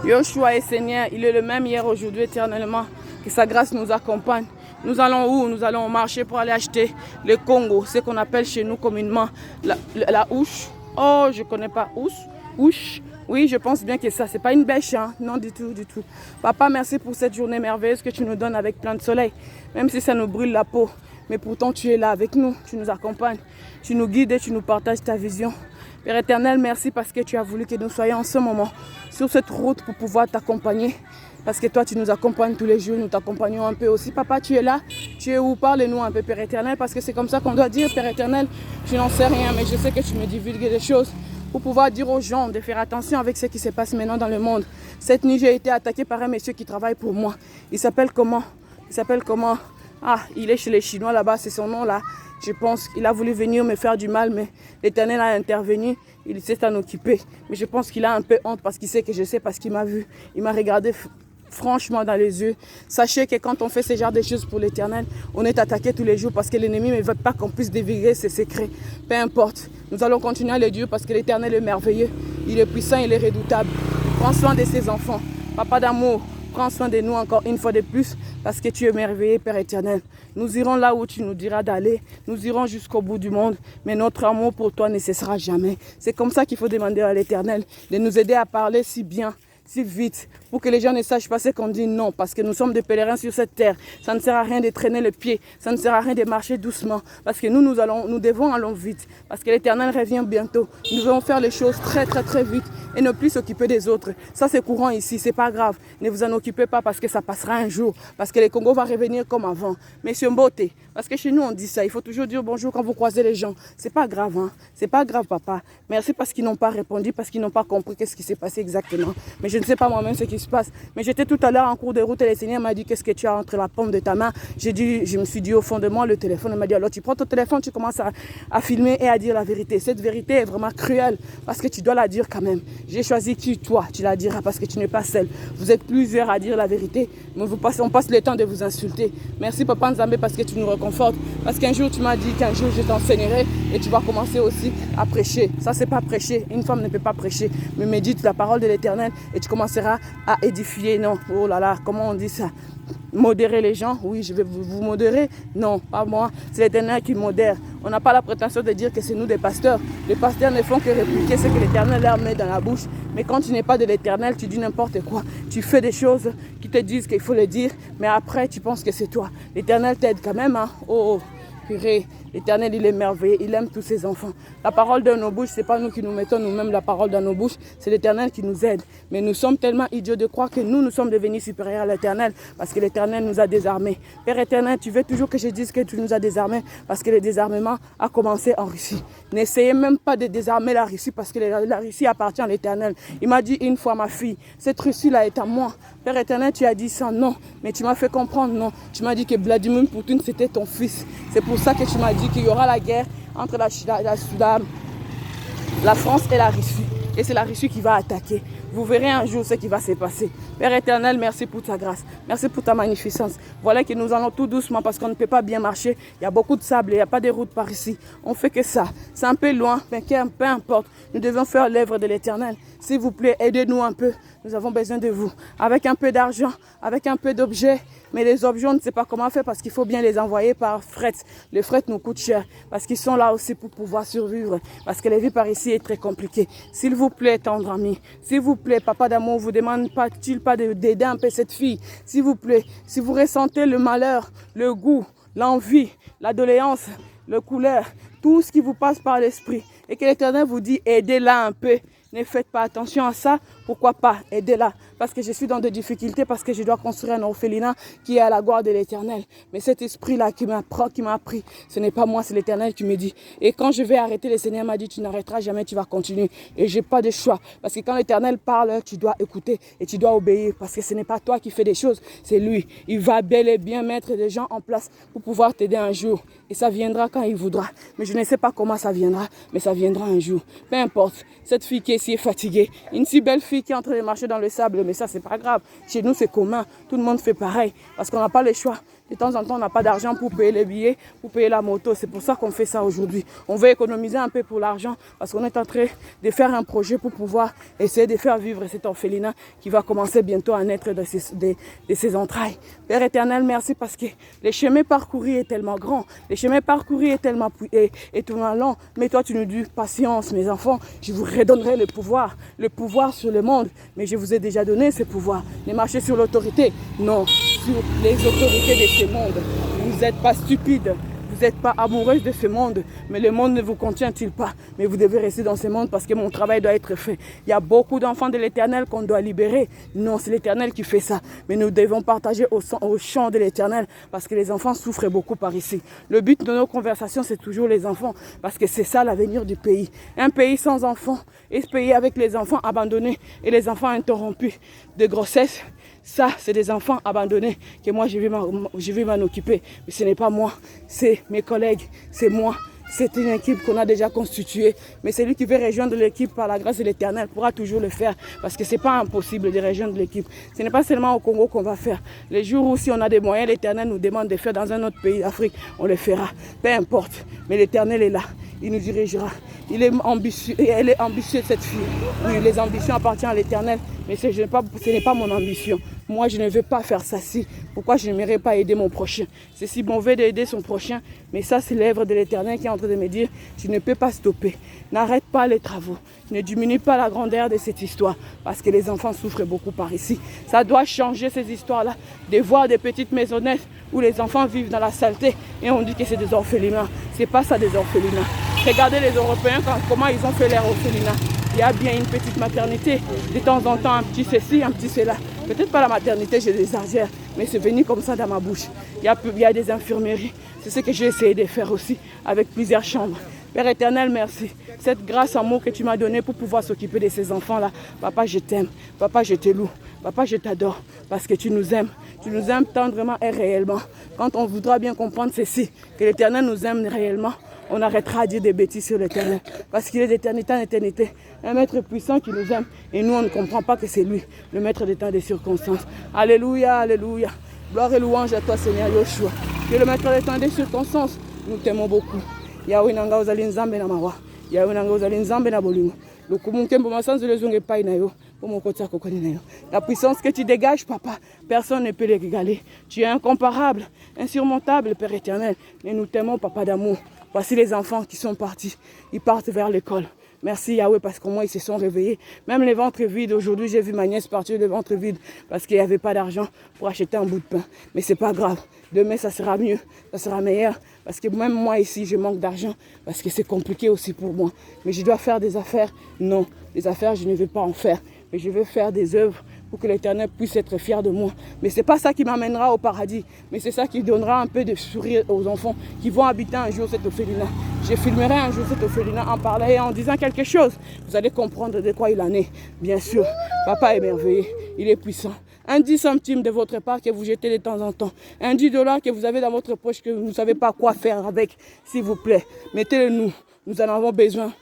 Yoshua est Seigneur, il est le même hier, aujourd'hui, éternellement. Que sa grâce nous accompagne. Nous allons où? Nous allons au marché pour aller acheter le Congo, ce qu'on appelle chez nous communément la houche. Oh, je ne connais pas. Houche. Oui, je pense bien que ça, c'est pas une bêche, hein? Non, du tout, du tout. Papa, merci pour cette journée merveilleuse que tu nous donnes avec plein de soleil, même si ça nous brûle la peau. Mais pourtant, tu es là avec nous, tu nous accompagnes, tu nous guides et tu nous partages ta vision. Père éternel, merci parce que tu as voulu que nous soyons en ce moment sur cette route pour pouvoir t'accompagner. Parce que toi, tu nous accompagnes tous les jours, nous t'accompagnons un peu aussi. Papa, tu es là, tu es où? Parle-nous un peu, Père éternel, parce que c'est comme ça qu'on doit dire, Père éternel. Je n'en sais rien, mais je sais que tu me divulgues des choses pour pouvoir dire aux gens de faire attention avec ce qui se passe maintenant dans le monde. Cette nuit, j'ai été attaqué par un monsieur qui travaille pour moi. Il s'appelle comment? Ah, il est chez les Chinois là-bas, c'est son nom là. Je pense qu'il a voulu venir me faire du mal, mais l'Éternel a intervenu. Il s'est en occupé. Mais je pense qu'il a un peu honte parce qu'il sait que je sais, parce qu'il m'a vu. Il m'a regardé franchement dans les yeux. Sachez que quand on fait ce genre de choses pour l'Éternel, on est attaqué tous les jours parce que l'ennemi ne veut pas qu'on puisse déviguer ses secrets. Peu importe. Nous allons continuer à le dire parce que l'Éternel est merveilleux. Il est puissant, il est redoutable. Prends soin de ses enfants. Papa d'amour, prends soin de nous encore une fois de plus parce que tu es merveilleux, Père éternel. Nous irons là où tu nous diras d'aller. Nous irons jusqu'au bout du monde. Mais notre amour pour toi ne cessera jamais. C'est comme ça qu'il faut demander à l'Éternel de nous aider à parler si bien, si vite, pour que les gens ne sachent pas ce qu'on dit non, parce que nous sommes des pèlerins sur cette terre. Ça ne sert à rien de traîner le pied, ça ne sert à rien de marcher doucement, parce que nous devons aller vite, parce que l'Éternel revient bientôt. Nous devons faire les choses très très très vite et ne plus s'occuper des autres. Ça c'est courant ici, c'est pas grave. Ne vous en occupez pas parce que ça passera un jour, parce que le Congo va revenir comme avant. Monsieur Mbote, parce que chez nous on dit ça, il faut toujours dire bonjour quand vous croisez les gens. C'est pas grave, hein? C'est pas grave, papa. Merci parce qu'ils n'ont pas répondu, parce qu'ils n'ont pas compris qu'est-ce qui s'est passé exactement. Mais je ne sais pas moi-même ce qui se passe. Mais j'étais tout à l'heure en cours de route et le Seigneur m'a dit qu'est-ce que tu as entre la paume de ta main. Je me suis dit au fond de moi le téléphone. Il m'a dit alors tu prends ton téléphone, tu commences à filmer et à dire la vérité. Cette vérité est vraiment cruelle parce que tu dois la dire quand même. J'ai choisi qui, toi, tu la diras parce que tu n'es pas seul. Vous êtes plusieurs à dire la vérité, mais on passe le temps de vous insulter. Merci Papa Nzambe parce que tu nous réconfortes. Parce qu'un jour tu m'as dit qu'un jour je t'enseignerai et tu vas commencer aussi à prêcher. Ça c'est pas prêcher, une femme ne peut pas prêcher. Mais médite la parole de l'Éternel et tu commenceras à édifier. Non, oh là là, comment on dit ça? Modérer les gens, oui, je vais vous modérer. Non, pas moi, c'est l'Éternel qui modère. On n'a pas la prétention de dire que c'est nous des pasteurs. Les pasteurs ne font que répliquer ce que l'Éternel leur met dans la bouche. Mais quand tu n'es pas de l'Éternel, tu dis n'importe quoi. Tu fais des choses qui te disent qu'il faut le dire, mais après tu penses que c'est toi. L'Éternel t'aide quand même, hein? Oh, purée. L'Éternel, il est merveilleux, il aime tous ses enfants. La parole dans nos bouches, ce n'est pas nous qui nous mettons nous-mêmes la parole dans nos bouches, c'est l'Éternel qui nous aide. Mais nous sommes tellement idiots de croire que nous sommes devenus supérieurs à l'Éternel parce que l'Éternel nous a désarmés. Père éternel, tu veux toujours que je dise que tu nous as désarmés parce que le désarmement a commencé en Russie. N'essayez même pas de désarmer la Russie parce que la Russie appartient à l'Éternel. Il m'a dit une fois, ma fille, cette Russie-là est à moi. Père éternel, tu as dit ça, non. Mais tu m'as fait comprendre, non. Tu m'as dit que Vladimir Poutine, c'était ton fils. C'est pour ça que tu m'as dit qu'il y aura la guerre entre la France et la Russie. Et c'est la Russie qui va attaquer. Vous verrez un jour ce qui va se passer. Père éternel, merci pour ta grâce. Merci pour ta magnificence. Voilà que nous allons tout doucement parce qu'on ne peut pas bien marcher. Il y a beaucoup de sable, il n'y a pas de route par ici. On fait que ça. C'est un peu loin, mais peu importe. Nous devons faire l'œuvre de l'éternel. S'il vous plaît, aidez-nous un peu. Nous avons besoin de vous. Avec un peu d'argent, avec un peu d'objets. Mais les objets, on ne sait pas comment faire parce qu'il faut bien les envoyer par fret. Le fret nous coûte cher parce qu'ils sont là aussi pour pouvoir survivre. Parce que la vie par ici est très compliquée. S'il vous plaît, tendre ami. S'il vous plaît, papa d'amour, vous demande-t-il pas d'aider un peu cette fille? S'il vous plaît, si vous ressentez le malheur, le goût, l'envie, la doléance, le couleur, tout ce qui vous passe par l'esprit et que l'Éternel vous dit aidez-la un peu. Ne faites pas attention à ça. Pourquoi pas? Aidez-la. Parce que je suis dans des difficultés, parce que je dois construire un orphelinat qui est à la gloire de l'Éternel. Mais cet esprit-là qui m'a pris, ce n'est pas moi, c'est l'Éternel qui me dit. Et quand je vais arrêter, le Seigneur m'a dit, tu n'arrêteras jamais, tu vas continuer. Et je n'ai pas de choix. Parce que quand l'Éternel parle, tu dois écouter et tu dois obéir. Parce que ce n'est pas toi qui fais des choses, c'est lui. Il va bel et bien mettre des gens en place pour pouvoir t'aider un jour. Et ça viendra quand il voudra. Mais je ne sais pas comment ça viendra, mais ça viendra un jour. Peu importe. Cette fille qui est si fatiguée, une si belle fille qui est en train de marcher dans le sable, mais ça c'est pas grave. Chez nous c'est commun, tout le monde fait pareil, parce qu'on n'a pas le choix De temps en temps, on n'a pas d'argent pour payer les billets, pour payer la moto. C'est pour ça qu'on fait ça aujourd'hui. On veut économiser un peu pour l'argent parce qu'on est en train de faire un projet pour pouvoir essayer de faire vivre cet orphelinat qui va commencer bientôt à naître de ses entrailles. Père éternel, merci parce que le chemin parcouru est tellement grand. Le chemin parcouru est tellement long. Mais toi, tu nous dis patience, mes enfants. Je vous redonnerai le pouvoir sur le monde. Mais je vous ai déjà donné ce pouvoir. Ne marchez sur l'autorité. Non, sur les autorités de ce monde. Vous n'êtes pas stupides. Vous n'êtes pas amoureuse de ce monde, mais le monde ne vous contient-il pas? Mais vous devez rester dans ce monde parce que mon travail doit être fait. Il y a beaucoup d'enfants de l'Éternel qu'on doit libérer. Non, c'est l'Éternel qui fait ça. Mais nous devons partager au champ de l'Éternel parce que les enfants souffrent beaucoup par ici. Le but de nos conversations, c'est toujours les enfants parce que c'est ça l'avenir du pays. Un pays sans enfants et ce pays avec les enfants abandonnés et les enfants interrompus de grossesse. Ça, c'est des enfants abandonnés que moi, je vais m'en occuper. Mais ce n'est pas moi, c'est mes collègues, c'est moi. C'est une équipe qu'on a déjà constituée. Mais celui qui veut rejoindre l'équipe par la grâce de l'Éternel pourra toujours le faire. Parce que ce n'est pas impossible de rejoindre l'équipe. Ce n'est pas seulement au Congo qu'on va faire. Les jours où si on a des moyens, l'Éternel nous demande de faire dans un autre pays d'Afrique, on le fera. Peu importe. Mais l'Éternel est là. Il nous dirigera. Il est ambitieux, et elle est ambitieuse cette fille. Oui, les ambitions appartiennent à l'Éternel, mais ce n'est pas mon ambition. Moi, je ne veux pas faire ça. Pourquoi je n'aimerais pas aider mon prochain? C'est si mauvais d'aider son prochain, mais ça, c'est l'œuvre de l'Éternel qui est en train de me dire, tu ne peux pas stopper. N'arrête pas les travaux. Ne diminue pas la grandeur de cette histoire, parce que les enfants souffrent beaucoup par ici. Ça doit changer ces histoires-là, de voir des petites maisonnettes où les enfants vivent dans la saleté et on dit que c'est des orphelinats. C'est pas ça des orphelinats. Regardez les Européens, comment ils ont fait leur orphelinat. Il y a bien une petite maternité, de temps en temps un petit ceci, un petit cela. Peut-être pas la maternité, j'ai des exagère, mais c'est venu comme ça dans ma bouche. Il y a des infirmeries, c'est ce que j'ai essayé de faire aussi, avec plusieurs chambres. Père éternel, merci. Cette grâce, amour que tu m'as donnée pour pouvoir s'occuper de ces enfants-là. Papa, je t'aime. Papa, je te loue. Papa, je t'adore parce que tu nous aimes. Tu nous aimes tendrement et réellement. Quand on voudra bien comprendre ceci, que l'Éternel nous aime réellement, on arrêtera de dire des bêtises sur l'Éternel. Parce qu'il est d'éternité en éternité. Un maître puissant qui nous aime. Et nous, on ne comprend pas que c'est lui, le maître des temps et des circonstances. Alléluia, alléluia. Gloire et louange à toi, Seigneur Yoshua. Tu es le maître des temps et des circonstances. Nous t'aimons beaucoup. Yahweh nanga ozali nzambe na mawa. Yahweh nanga ozali nzambe na bolingo. Lokumunke mboma sans le zonge pai na yo. La puissance que tu dégages, papa, personne ne peut les régaler. Tu es incomparable, insurmontable, Père éternel. Mais nous t'aimons, papa d'amour. Voici les enfants qui sont partis. Ils partent vers l'école. Merci Yahweh parce qu'au moins ils se sont réveillés. Même les ventres vides. Aujourd'hui, j'ai vu ma nièce partir le ventre vide parce qu'il n'y avait pas d'argent pour acheter un bout de pain. Mais c'est pas grave. Demain, ça sera mieux. Ça sera meilleur. Parce que même moi ici, je manque d'argent. Parce que c'est compliqué aussi pour moi. Mais je dois faire des affaires. Non, des affaires, je ne veux pas en faire. Mais je veux faire des œuvres pour que l'Éternel puisse être fier de moi. Mais ce n'est pas ça qui m'amènera au paradis. Mais c'est ça qui donnera un peu de sourire aux enfants qui vont habiter un jour cette orphelinat. Je filmerai un jour cette orphelinat en parlant et en disant quelque chose. Vous allez comprendre de quoi il en est. Bien sûr, papa est merveilleux. Il est puissant. Un 10 centimes de votre part que vous jetez de temps en temps. Un 10 $ que vous avez dans votre poche que vous ne savez pas quoi faire avec. S'il vous plaît, mettez-le nous. Nous en avons besoin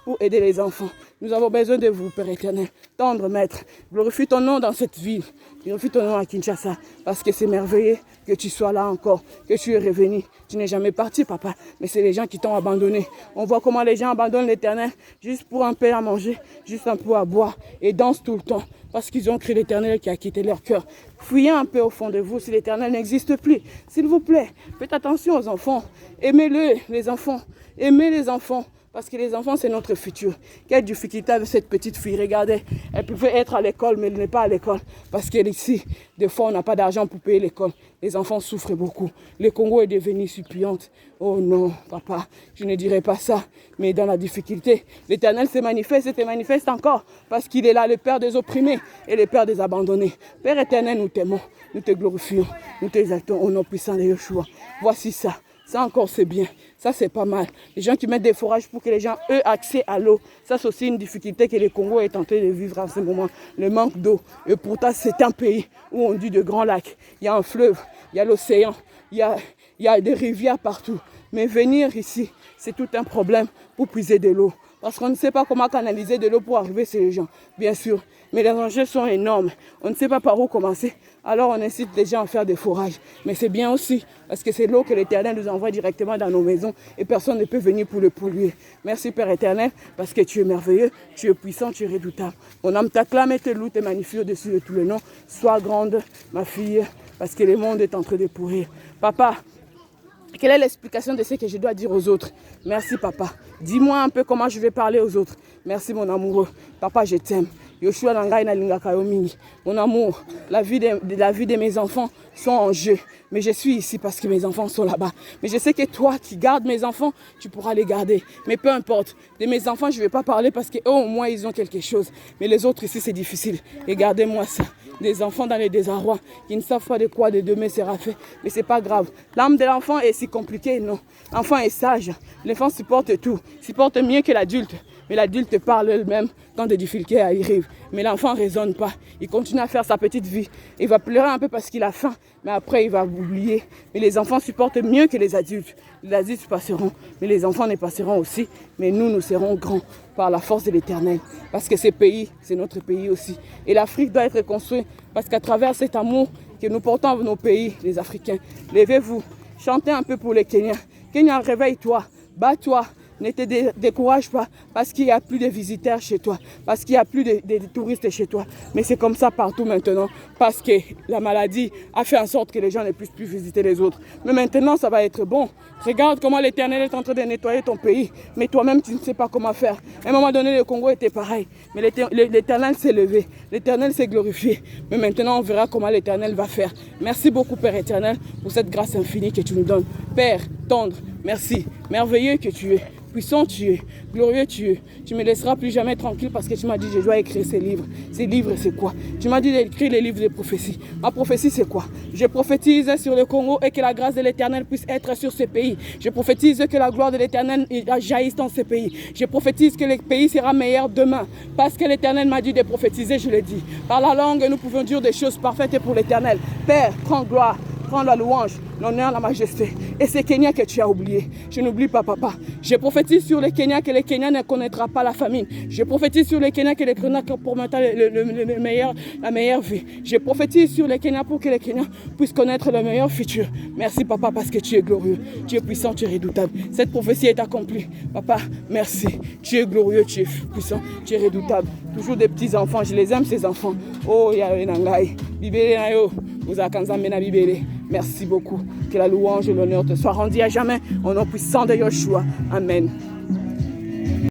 pour aider les enfants. Nous avons besoin de vous, Père éternel. Tendre maître, glorifie ton nom dans cette ville. Glorifie ton nom à Kinshasa. Parce que c'est merveilleux que tu sois là encore, que tu es revenu. Tu n'es jamais parti, papa. Mais c'est les gens qui t'ont abandonné. On voit comment les gens abandonnent l'Éternel juste pour un peu à manger, juste un peu à boire et dansent tout le temps. Parce qu'ils ont cru l'Éternel qui a quitté leur cœur. Fouillez un peu au fond de vous si l'Éternel n'existe plus. S'il vous plaît, faites attention aux enfants. Aimez-le, les enfants. Aimez les enfants. Parce que les enfants, c'est notre futur. Quelle difficulté avec cette petite fille. Regardez, elle pouvait être à l'école, mais elle n'est pas à l'école. Parce qu'ici, des fois, on n'a pas d'argent pour payer l'école. Les enfants souffrent beaucoup. Le Congo est devenu suppliante. Oh non, papa, je ne dirais pas ça. Mais dans la difficulté, l'Éternel se manifeste et te manifeste encore. Parce qu'il est là, le Père des opprimés et le Père des abandonnés. Père éternel, nous t'aimons, nous te glorifions, nous t'exaltons au nom puissant de Yeshua. Voici ça. Ça encore c'est bien, ça c'est pas mal. Les gens qui mettent des forages pour que les gens aient accès à l'eau, ça c'est aussi une difficulté que le Congo est en train de vivre en ce moment. Le manque d'eau. Et pourtant c'est un pays où on dit de grands lacs. Il y a un fleuve, il y a l'océan, il y a des rivières partout. Mais venir ici, c'est tout un problème pour puiser de l'eau. Parce qu'on ne sait pas comment canaliser de l'eau pour arriver chez les gens, bien sûr. Mais les enjeux sont énormes. On ne sait pas par où commencer. alors on incite les gens à faire des forages. Mais c'est bien aussi, parce que c'est l'eau que l'Éternel nous envoie directement dans nos maisons et personne ne peut venir pour le polluer. Merci Père éternel, parce que tu es merveilleux, tu es puissant, tu es redoutable. Mon âme t'acclame et te loue, te magnifie au-dessus de tous les noms. Sois grande, ma fille, parce que le monde est en train de pourrir. Papa, quelle est l'explication de ce que je dois dire aux autres? Merci papa. Dis-moi un peu comment je vais parler aux autres. Merci mon amoureux. Papa, je t'aime. Yoshua Nangai Nalingaka Yomingi. Mon amour, la vie de mes enfants sont en jeu. Mais je suis ici parce que mes enfants sont là-bas. Mais je sais que toi qui gardes mes enfants, tu pourras les garder. Mais peu importe. De mes enfants, je ne vais pas parler parce qu'eux au moins ils ont quelque chose. Mais les autres ici, c'est difficile. Regardez-moi ça. Des enfants dans les désarrois qui ne savent pas de quoi de demain sera fait. Mais ce n'est pas grave. L'âme de l'enfant est si compliquée, non. L'enfant est sage. L'enfant supporte tout. Supporte mieux que l'adulte. Mais l'adulte parle elle-même quand des difficultés arrivent. Mais l'enfant ne raisonne pas. Il continue à faire sa petite vie. Il va pleurer un peu parce qu'il a faim. Mais après, il va oublier. Mais les enfants supportent mieux que les adultes. Les adultes passeront. Mais les enfants ne passeront aussi. Mais nous serons grands par la force de l'Éternel. Parce que ce pays, c'est notre pays aussi. Et l'Afrique doit être construite. Parce qu'à travers cet amour que nous portons à nos pays, les Africains, levez-vous. Chantez un peu pour les Kenyans. Kenya, réveille-toi. Bats-toi. Ne te décourage pas parce qu'il n'y a plus de visiteurs chez toi, parce qu'il n'y a plus de touristes chez toi. Mais c'est comme ça partout maintenant, parce que la maladie a fait en sorte que les gens ne puissent plus visiter les autres. Mais maintenant, ça va être bon. Regarde comment l'Éternel est en train de nettoyer ton pays, mais toi-même, tu ne sais pas comment faire. À un moment donné, le Congo était pareil, mais l'Éternel s'est levé, l'Éternel s'est glorifié. Mais maintenant, on verra comment l'Éternel va faire. Merci beaucoup, Père éternel, pour cette grâce infinie que tu nous donnes. Père, tendre, merci, merveilleux que tu es. Puissant tu es, glorieux tu es. Tu ne me laisseras plus jamais tranquille parce que tu m'as dit je dois écrire ces livres. Ces livres c'est quoi? Tu m'as dit d'écrire les livres de prophétie. Ma prophétie c'est quoi? Je prophétise sur le Congo et que la grâce de l'Éternel puisse être sur ce pays. Je prophétise que la gloire de l'Éternel jaillisse dans ce pays. Je prophétise que le pays sera meilleur demain. Parce que l'Éternel m'a dit de prophétiser, je le dis. Par la langue, nous pouvons dire des choses parfaites pour l'Éternel. Père, prends gloire. Prends la louange, l'honneur, la majesté. Et c'est Kenya que tu as oublié. Je n'oublie pas, papa. Je prophétise sur les Kenyans que les Kenyans ne connaîtront pas la famine. Je prophétise sur les Kenyans que les Kenyans promettent la meilleure vie. Je prophétise sur les Kenyans pour que les Kenyans puissent connaître le meilleur futur. Merci, papa, parce que tu es glorieux. Tu es puissant, tu es redoutable. Cette prophétie est accomplie. Papa, merci. Tu es glorieux, tu es puissant, tu es redoutable. Toujours des petits enfants. Je les aime, ces enfants. Oh, Yahweh Nangai. Bibélé Nayo. Merci beaucoup. Que la louange et l'honneur te soient rendus à jamais. Au nom puissant de Yoshua. Amen.